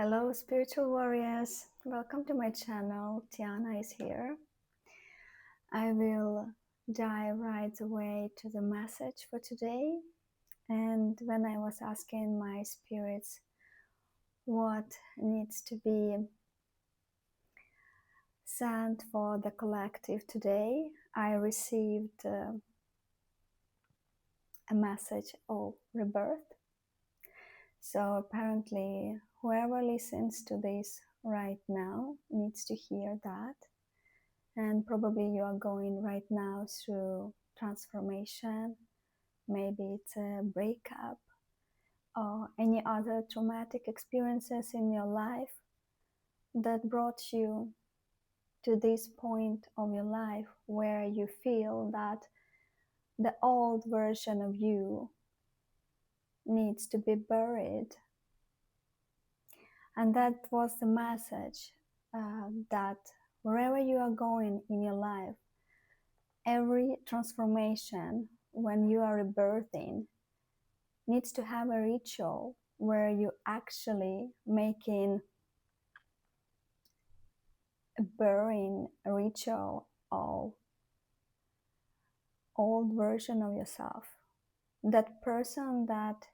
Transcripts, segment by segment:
Hello, spiritual warriors. Welcome to my channel. Tiana is here. I will dive right away to the message for today. And when I was asking my spirits what needs to be sent for the collective today, I received a message of rebirth. So apparently, whoever listens to this right now needs to hear that. And probably you are going right now through transformation. Maybe it's a breakup or any other traumatic experiences in your life that brought you to this point of your life where you feel that the old version of you needs to be buried. And that was the message that wherever you are going in your life, every transformation when you are rebirthing needs to have a ritual where you actually making a burying ritual of old version of yourself, that person that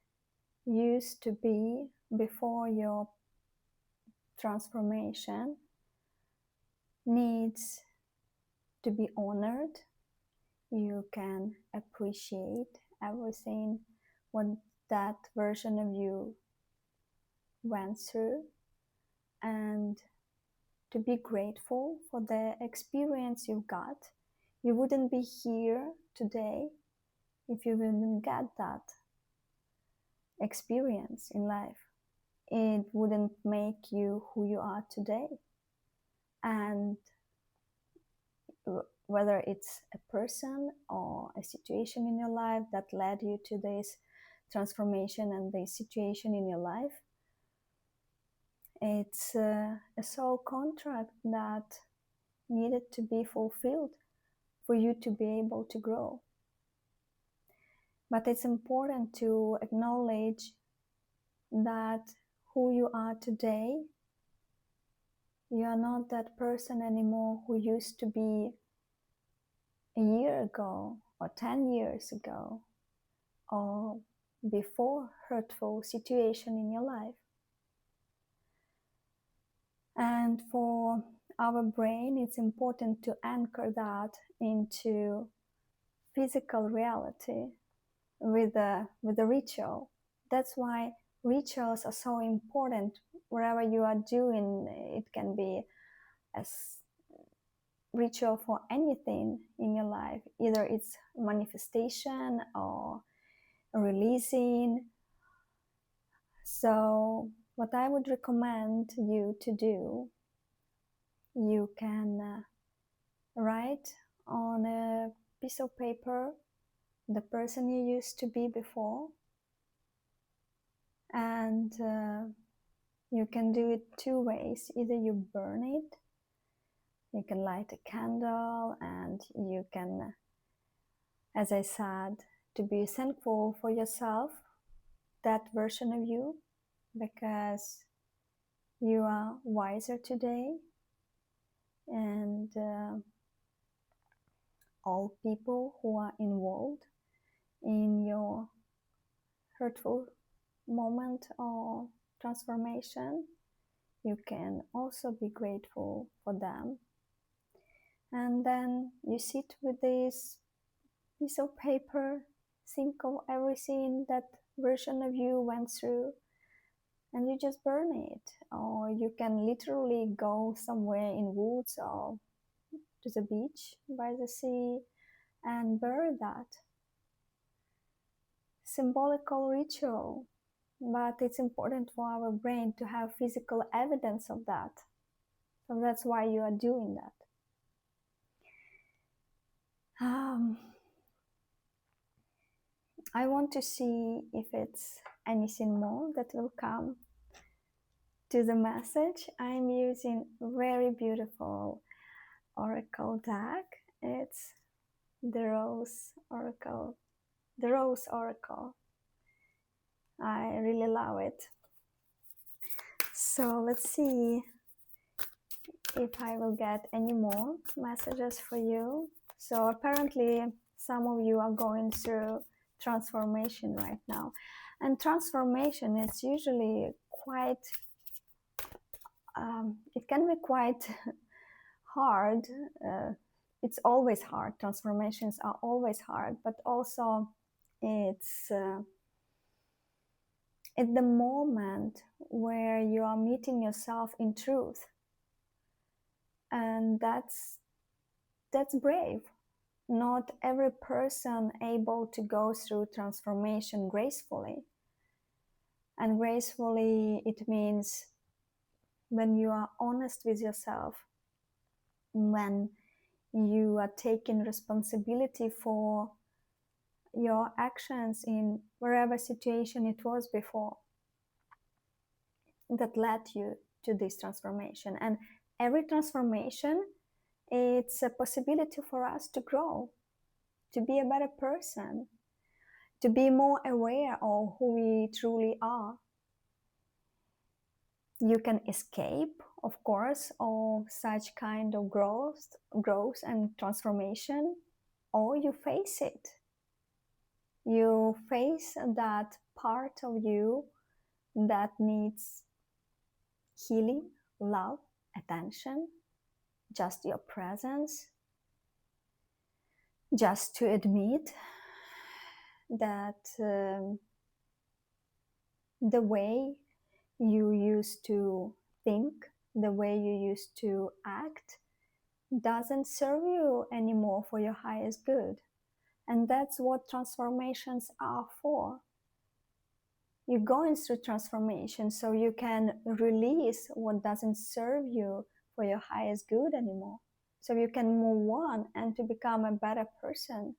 used to be before your transformation needs to be honored. You can appreciate everything what that version of you went through, and to be grateful for the experience you got. You wouldn't be here today if you didn't get that experience in life. It wouldn't make you who you are today. And whether it's a person or a situation in your life that led you to this transformation and this situation in your life, it's a soul contract that needed to be fulfilled for you to be able to grow. But it's important to acknowledge that who you are today, you are not that person anymore who used to be a year ago or 10 years ago or before hurtful situation in your life. And for our brain, it's important to anchor that into physical reality with a ritual. That's why rituals are so important wherever you are doing. It can be a ritual for anything in your life, either it's manifestation or releasing. So what I would recommend you to do, you can write on a piece of paper the person you used to be before, and you can do it two ways. Either you burn it, you can light a candle, and you can, as I said, to be thankful for yourself, that version of you, because you are wiser today, and all people who are involved in your hurtful moment or transformation, you can also be grateful for them. And then you sit with this piece of paper, think of everything that version of you went through, and you just burn it. Or you can literally go somewhere in woods or to the beach by the sea and bury that. Symbolical ritual, but it's important for our brain to have physical evidence of that. So that's why you are doing that. I want to see if it's anything more that will come to the message. I'm using very beautiful oracle deck. It's the Rose Oracle. The Rose Oracle. I really love it. So let's see if I will get any more messages for you. So apparently some of you are going through transformation right now. And transformation is usually quite, it can be quite hard. It's always hard. Transformations are always hard, but also it's at the moment where you are meeting yourself in truth. And that's brave. Not every person able to go through transformation gracefully. And gracefully, it means when you are honest with yourself, when you are taking responsibility for your actions in wherever situation it was before that led you to this transformation. And every transformation, it's a possibility for us to grow, to be a better person, to be more aware of who we truly are. You can escape, of course, of such kind of growth and transformation, or you face it. You face that part of you that needs healing, love, attention, just your presence, just to admit that the way you used to think, the way you used to act, doesn't serve you anymore for your highest good. And that's what transformations are for. You're going through transformation so you can release what doesn't serve you for your highest good anymore. So you can move on and to become a better person.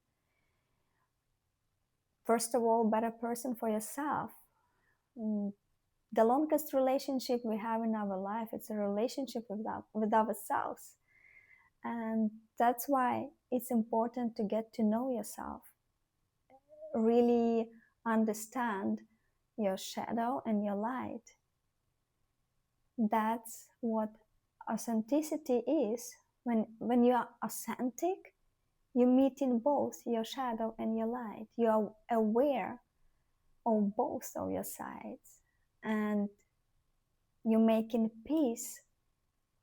First of all, better person for yourself. The longest relationship we have in our life, it's a relationship with ourselves. And that's why it's important to get to know yourself. Really understand your shadow and your light. That's what authenticity is. When you are authentic, you meet in both your shadow and your light. You are aware of both of your sides, and you're making peace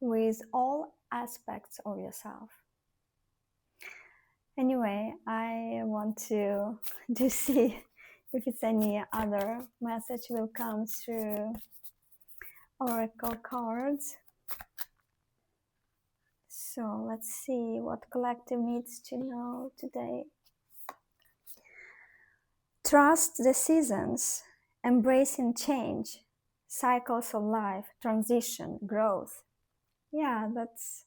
with all aspects of yourself. Anyway, I want to see if it's any other message will come through oracle cards. So let's see what collective needs to know today. Trust the seasons, embracing change, cycles of life, transition, growth. Yeah, that's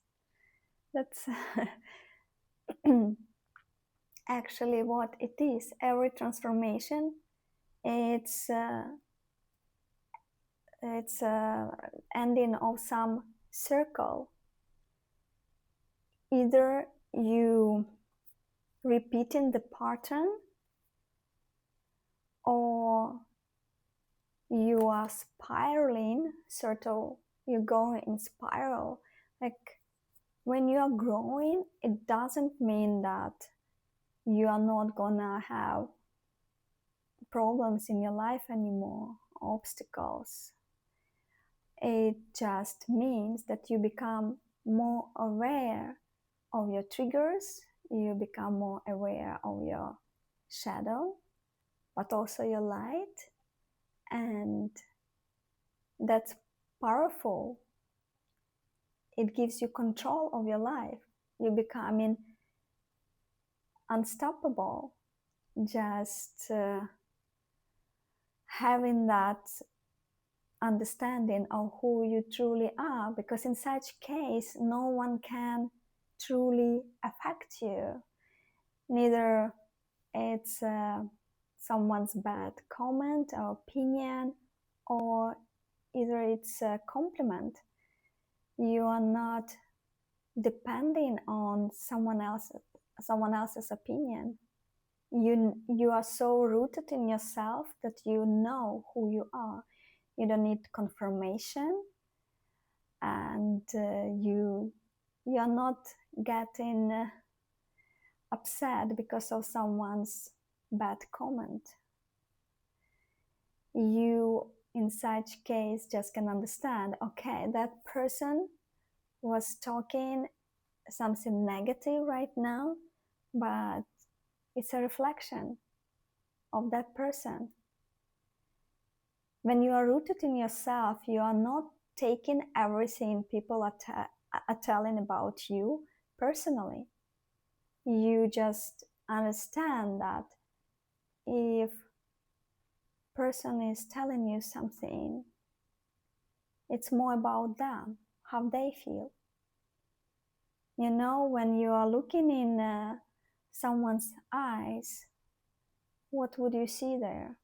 actually what it is. Every transformation, it's ending of some circle. Either you repeating the pattern, or you are spiraling, sort of, you go in spiral. Like when you are growing, it doesn't mean that you are not gonna have problems in your life anymore, obstacles. It just means that you become more aware of your triggers, you become more aware of your shadow, but also your light, and that's powerful. It gives you control of your life. You're becoming unstoppable. Just having that understanding of who you truly are, because in such case, no one can truly affect you. Neither it's someone's bad comment or opinion, or either it's a compliment. You are not depending on someone else's opinion. You are so rooted in yourself that you know who you are. You don't need confirmation. and you're not getting upset because of someone's bad comment. You, in such case, just can understand, okay, that person was talking something negative right now, but it's a reflection of that person. When you are rooted in yourself, you are not taking everything people are telling about you personally. You just understand that if person is telling you something, it's more about them, how they feel. You know, when you are looking in someone's eyes, what would you see there?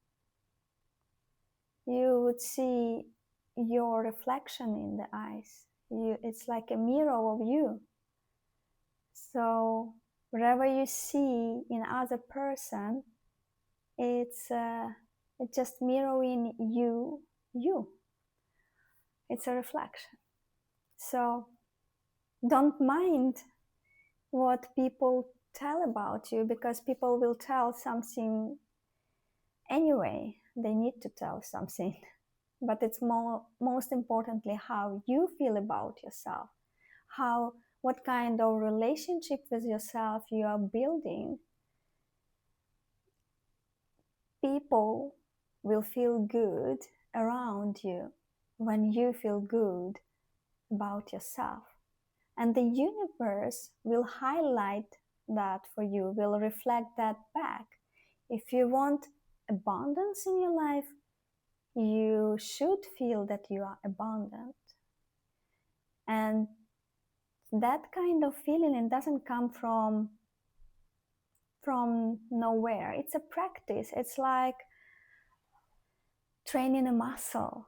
You would see your reflection in the eyes. It's like a mirror of you. So whatever you see in other person, it's just mirroring you. It's a reflection. So don't mind what people tell about you, because people will tell something anyway. They need to tell something. But it's most importantly how you feel about yourself, what kind of relationship with yourself you are building. People will feel good around you when you feel good about yourself, and the universe will highlight that for you, will reflect that back. If you want abundance in your life, you should feel that you are abundant. And that kind of feeling, it doesn't come from nowhere. It's a practice. It's like training a muscle.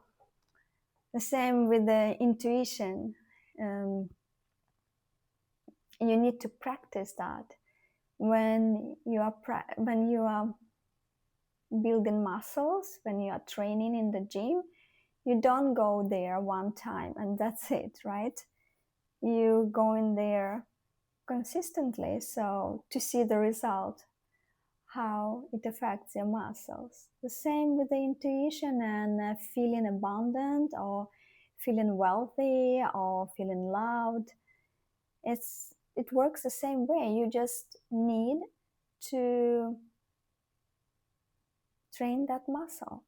The same with the intuition. You need to practice that. When you are building muscles, when you are training in the gym, you don't go there one time and that's it, right? You go in there consistently, so to see the result, how it affects your muscles. The same with the intuition and feeling abundant or feeling wealthy or feeling loved. It works the same way. You just need to train that muscle.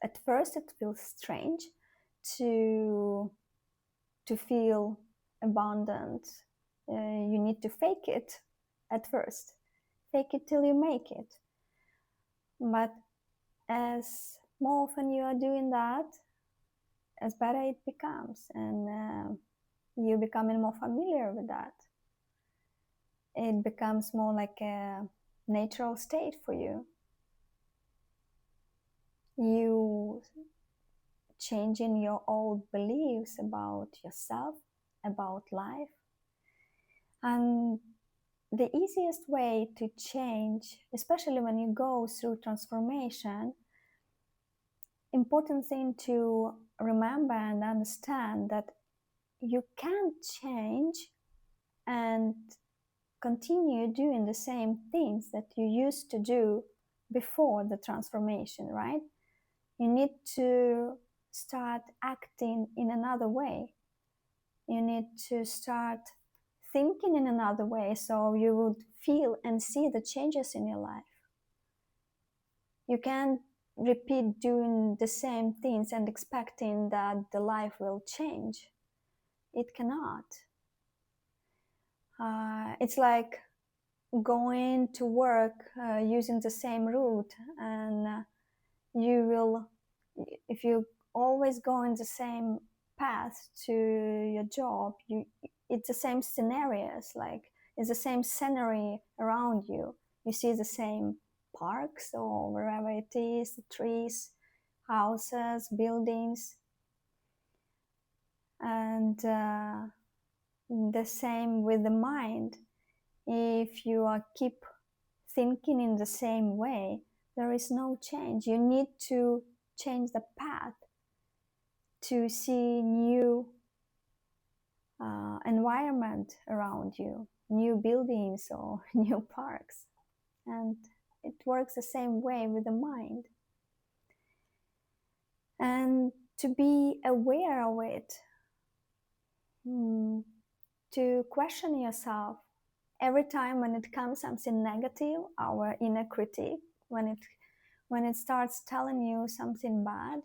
At first it feels strange to feel abundant. You need to fake it at first. Fake it till you make it. But as more often you are doing that, as better it becomes, and you becoming more familiar with that. It becomes more like a natural state for you. You changing your old beliefs about yourself, about life. And the easiest way to change, especially when you go through transformation, important thing to remember and understand that you can't change and continue doing the same things that you used to do before the transformation, right? You need to start acting in another way. You need to start thinking in another way so you would feel and see the changes in your life. You can't repeat doing the same things and expecting that the life will change. It cannot. It's like going to work using the same route, and you will, if you always go in the same path to your job, it's the same scenarios, like it's the same scenery around you. You see the same parks or wherever it is, the trees, houses, buildings, and the same with the mind. If you keep thinking in the same way, there is no change. You need to change the path to see new environment around you, new buildings or new parks. And it works the same way with the mind. And to be aware of it, to question yourself every time when it comes something negative, our inner critic, when it starts telling you something bad,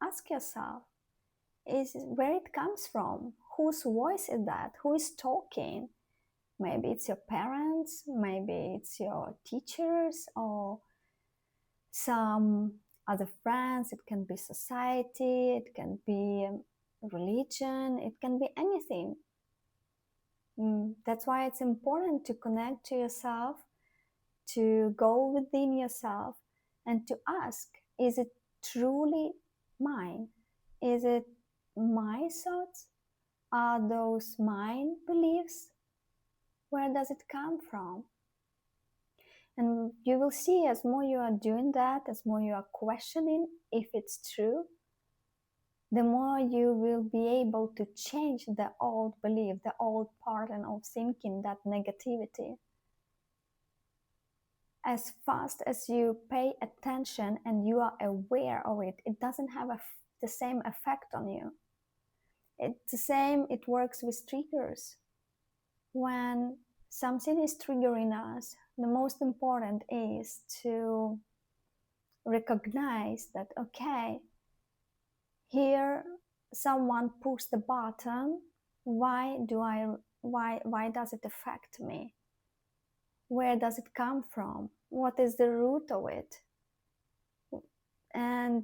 ask yourself, is where it comes from? Whose voice is that? Who is talking? Maybe it's your parents, maybe it's your teachers, or some other friends. It can be society, it can be religion, it can be anything. That's why it's important to connect to yourself, to go within yourself, and to ask, is it truly mine? Is it my thoughts? Are those mine beliefs? Where does it come from? And you will see, as more you are doing that, as more you are questioning if it's true, the more you will be able to change the old belief, the old pattern of thinking, that negativity. As fast as you pay attention and you are aware of it, it doesn't have the same effect on you. It's the same, it works with triggers. When something is triggering us, the most important is to recognize that, okay, here someone pushed the button. Why does it affect me? Where does it come from? What is the root of it? And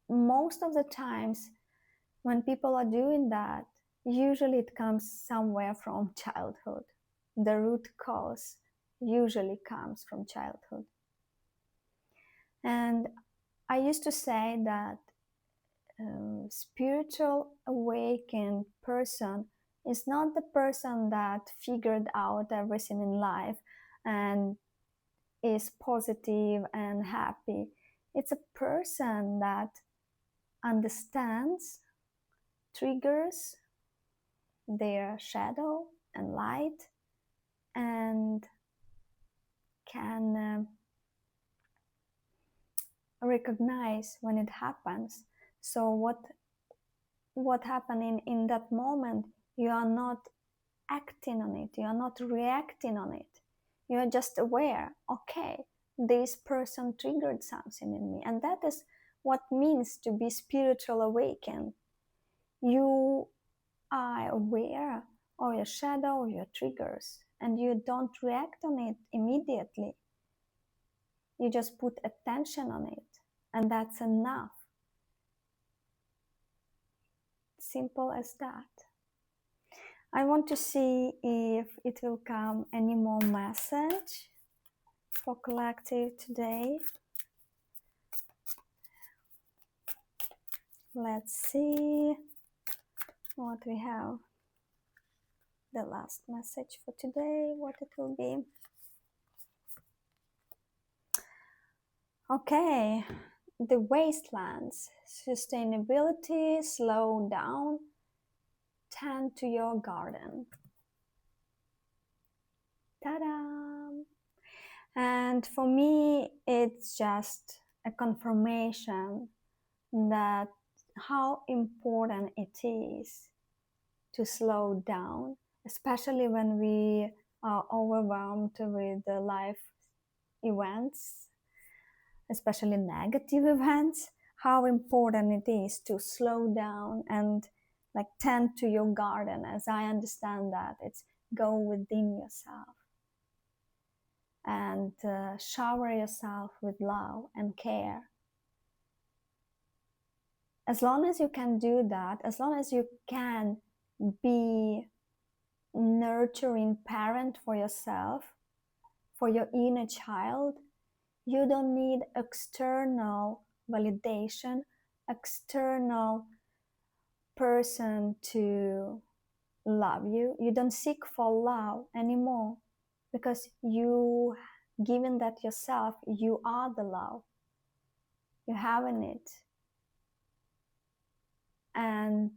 most of the times when people are doing that, usually it comes somewhere from childhood. The root cause usually comes from childhood. And I used to say that spiritual awakened person is not the person that figured out everything in life and is positive and happy. It's a person that understands triggers, their shadow and light, and can recognize when it happens. So what happened in that moment, you are not acting on it, you are not reacting on it, you are just aware, okay, this person triggered something in me. And that is what means to be spiritual awakened. You are aware of your shadow, your triggers, and you don't react on it immediately. You just put attention on it, and that's enough. Simple as that. I want to see if it will come any more message for collective today. Let's see what we have. The last message for today, what it will be. Okay, the wastelands, sustainability, slow down, tend to your garden. Ta-da! And for me, it's just a confirmation that how important it is to slow down, especially when we are overwhelmed with the life events, especially negative events, how important it is to slow down and like tend to your garden. As I understand that, it's go within yourself and shower yourself with love and care. As long as you can do that, as long as you can be nurturing parent for yourself, for your inner child, you don't need external validation, external person to love you. You don't seek for love anymore because you given that yourself, you are the love. You having it.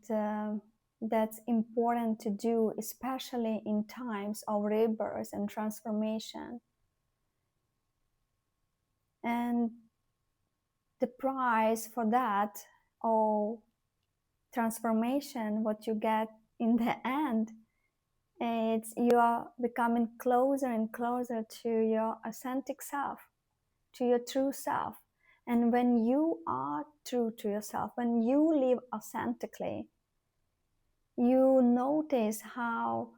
And that's important to do, especially in times of rebirth and transformation. And the price for that, or transformation, what you get in the end, it's you are becoming closer and closer to your authentic self, to your true self. And when you are true to yourself, when you live authentically, you notice how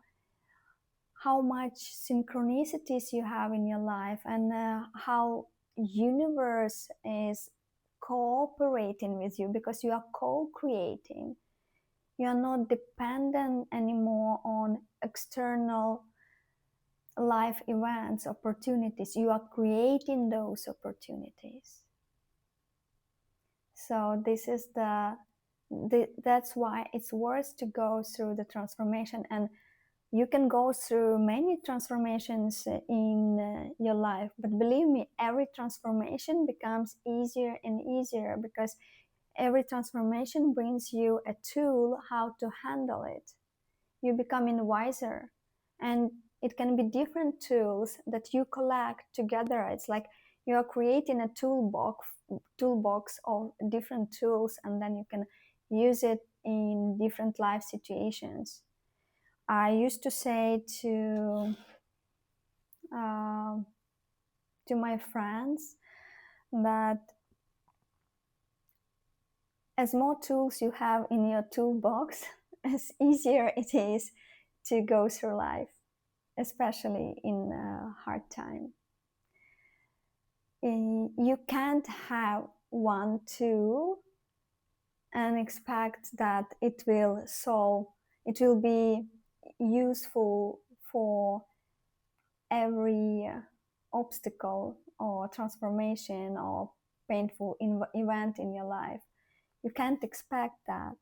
much synchronicities you have in your life, and how universe is cooperating with you, because you are co-creating. You are not dependent anymore on external life events, opportunities. You are creating those opportunities. So this is that's why it's worth to go through the transformation. And you can go through many transformations in your life, but believe me, every transformation becomes easier and easier, because every transformation brings you a tool how to handle it. You becoming wiser, and it can be different tools that you collect together. It's like you are creating a toolbox of different tools, and then you can use it in different life situations. I used to say to my friends that as more tools you have in your toolbox, as easier it is to go through life, especially in a hard time. You can't have one tool and expect that it will be useful for every obstacle or transformation or painful event in your life. You can't expect that.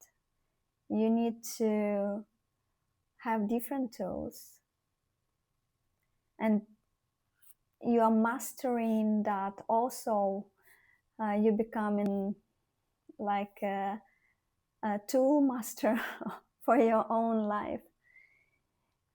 You need to have different tools, and you are mastering that also. You becoming like a tool master for your own life.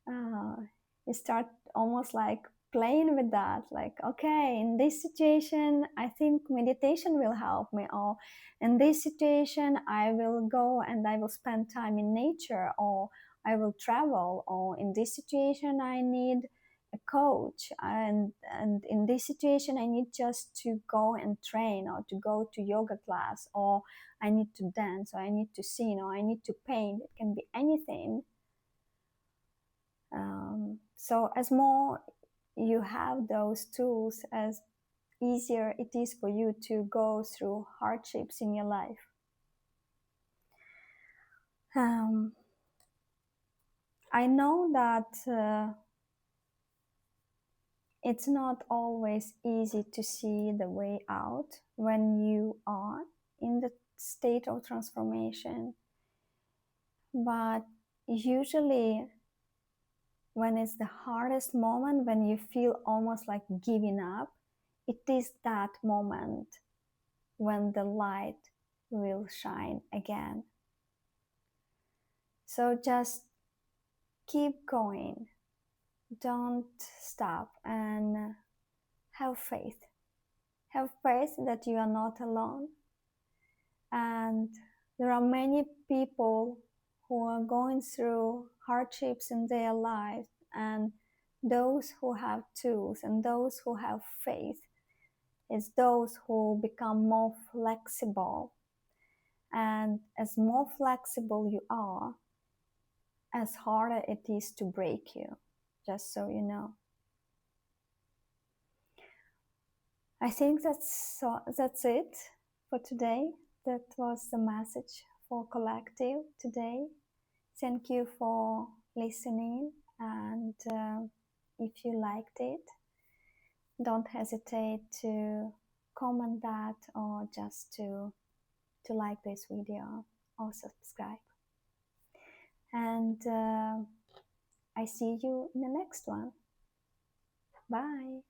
You start almost like playing with that, like, okay, in this situation I think meditation will help me, or in this situation I will go and I will spend time in nature, or I will travel, or in this situation I need a coach, and in this situation I need just to go and train, or to go to yoga class, or I need to dance, or I need to sing, or I need to paint. It can be anything. So as more you have those tools, as easier it is for you to go through hardships in your life. I know that it's not always easy to see the way out when you are in the state of transformation, but usually when it's the hardest moment, when you feel almost like giving up, it is that moment when the light will shine again. So just keep going, don't stop, and have faith. Have faith that you are not alone. And there are many people who are going through hardships in their life, and those who have tools and those who have faith is those who become more flexible. And as more flexible you are, as harder it is to break you, just so you know. I think that's it for today. That was the message for Collective today. Thank you for listening, and if you liked it, don't hesitate to comment that, or just to like this video or subscribe. And I see you in the next one. Bye.